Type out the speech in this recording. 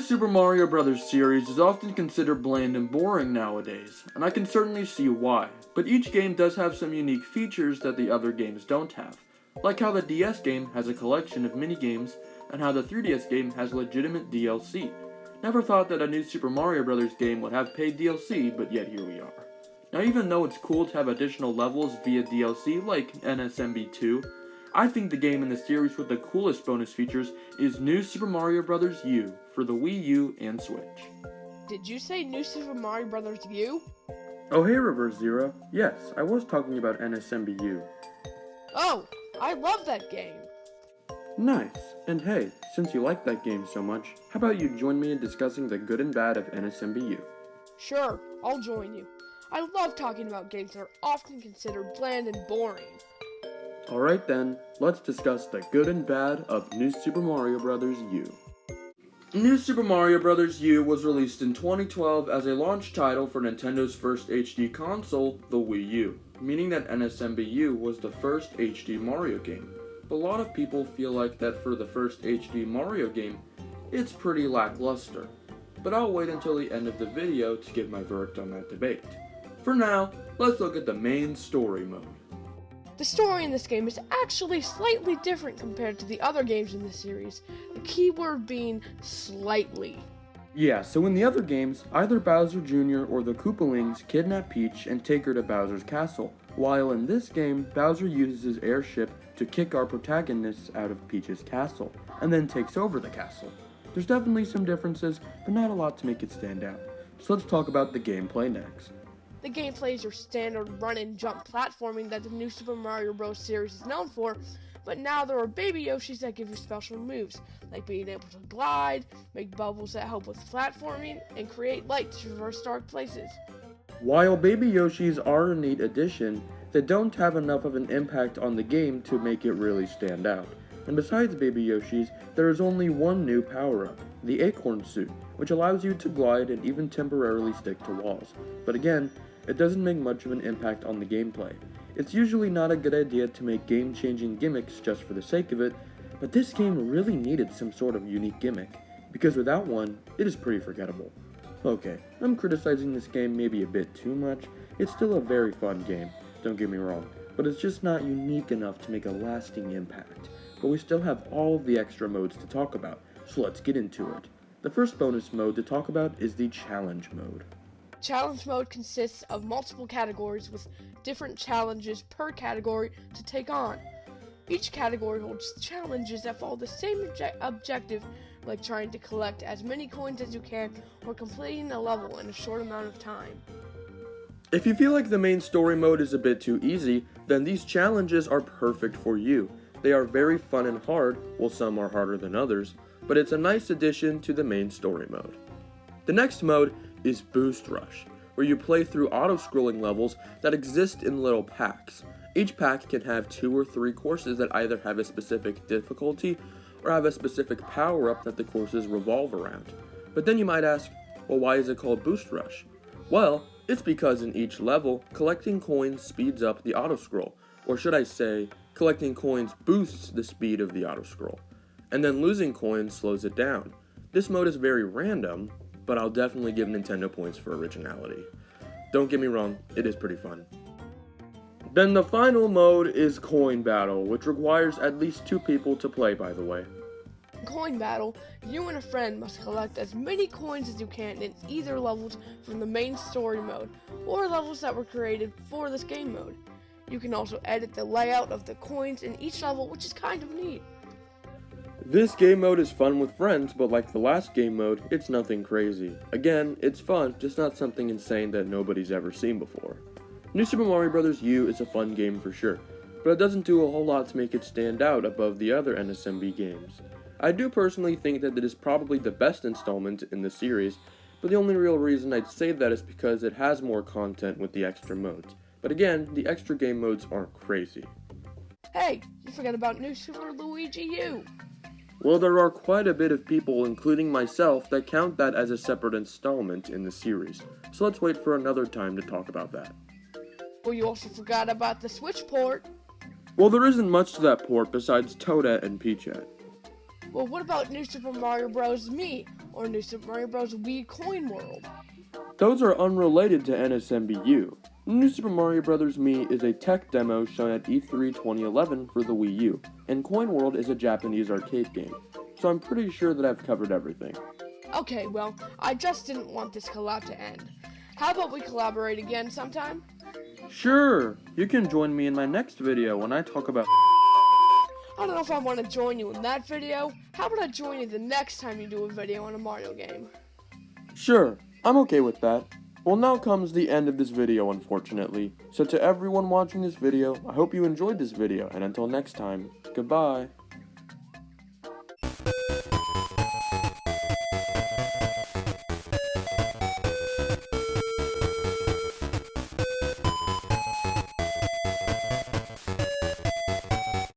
Super Mario Bros. Series is often considered bland and boring nowadays, and I can certainly see why, but each game does have some unique features that the other games don't have, like how the DS game has a collection of mini-games, and how the 3DS game has legitimate DLC. Never thought that a new Super Mario Bros. Game would have paid DLC, but yet here we are. Now even though it's cool to have additional levels via DLC like NSMB2, I think the game in the series with the coolest bonus features is New Super Mario Bros. U for the Wii U and Switch. Did you say New Super Mario Bros. U? Oh hey Reverse Zero, yes, I was talking about NSMBU. Oh, I love that game. Nice, and hey, since you like that game so much, how about you join me in discussing the good and bad of NSMBU? Sure, I'll join you. I love talking about games that are often considered bland and boring. Alright then, let's discuss the good and bad of New Super Mario Bros. U. New Super Mario Bros. U was released in 2012 as a launch title for Nintendo's first HD console, the Wii U, meaning that NSMBU was the first HD Mario game. But a lot of people feel like that for the first HD Mario game, it's pretty lackluster. But I'll wait until the end of the video to give my verdict on that debate. For now, let's look at the main story mode. The story in this game is actually slightly different compared to the other games in the series, the key word being slightly. Yeah, so in the other games, either Bowser Jr. or the Koopalings kidnap Peach and take her to Bowser's castle, while in this game, Bowser uses his airship to kick our protagonists out of Peach's castle, and then takes over the castle. There's definitely some differences, but not a lot to make it stand out. So let's talk about the gameplay next. The gameplay is your standard run and jump platforming that the new Super Mario Bros. Series is known for, but now there are baby Yoshis that give you special moves, like being able to glide, make bubbles that help with platforming, and create light to traverse dark places. While baby Yoshis are a neat addition, they don't have enough of an impact on the game to make it really stand out. And besides baby Yoshis, there is only one new power-up, the Acorn Suit, which allows you to glide and even temporarily stick to walls. But again, it doesn't make much of an impact on the gameplay. It's usually not a good idea to make game-changing gimmicks just for the sake of it, but this game really needed some sort of unique gimmick, because without one, it is pretty forgettable. Okay, I'm criticizing this game maybe a bit too much. It's still a very fun game, don't get me wrong, but it's just not unique enough to make a lasting impact. But we still have all of the extra modes to talk about, so let's get into it. The first bonus mode to talk about is the Challenge mode. Challenge mode consists of multiple categories with different challenges per category to take on. Each category holds challenges that follow the same objective, like trying to collect as many coins as you can or completing a level in a short amount of time. If you feel like the main story mode is a bit too easy, then these challenges are perfect for you. They are very fun and hard, while some are harder than others, but it's a nice addition to the main story mode. The next mode is Boost Rush, where you play through auto-scrolling levels that exist in little packs. Each pack can have 2 or 3 courses that either have a specific difficulty or have a specific power-up that the courses revolve around. But then you might ask, well, why is it called Boost Rush? Well, it's because in each level, collecting coins speeds up the auto-scroll, or should I say, collecting coins boosts the speed of the auto-scroll, and then losing coins slows it down. This mode is very random, but I'll definitely give Nintendo points for originality. Don't get me wrong, it is pretty fun. Then the final mode is Coin Battle, which requires at least 2 people to play, by the way. In Coin Battle, you and a friend must collect as many coins as you can in either levels from the main story mode, or levels that were created for this game mode. You can also edit the layout of the coins in each level, which is kind of neat. This game mode is fun with friends, but like the last game mode, it's nothing crazy. Again, it's fun, just not something insane that nobody's ever seen before. New Super Mario Bros. U is a fun game for sure, but it doesn't do a whole lot to make it stand out above the other NSMB games. I do personally think that it is probably the best installment in the series, but the only real reason I'd say that is because it has more content with the extra modes. But again, the extra game modes aren't crazy. Hey, you forgot about New Super Luigi U! Well, there are quite a bit of people, including myself, that count that as a separate installment in the series, so let's wait for another time to talk about that. Well, you also forgot about the Switch port. Well, there isn't much to that port besides Toadette and Peachette. Well, what about New Super Mario Bros. Me? or New Super Mario Bros. Wii Coin World? Those are unrelated to NSMBU. New Super Mario Bros. Me is a tech demo shown at E3 2011 for the Wii U, and Coin World is a Japanese arcade game. So I'm pretty sure that I've covered everything. Okay, well, I just didn't want this collab to end. How about we collaborate again sometime? Sure, you can join me in my next video when I talk about I don't know if I want to join you in that video. How about I join you the next time you do a video on a Mario game? Sure, I'm okay with that. Well, now comes the end of this video, unfortunately. So to everyone watching this video, I hope you enjoyed this video, and until next time, goodbye.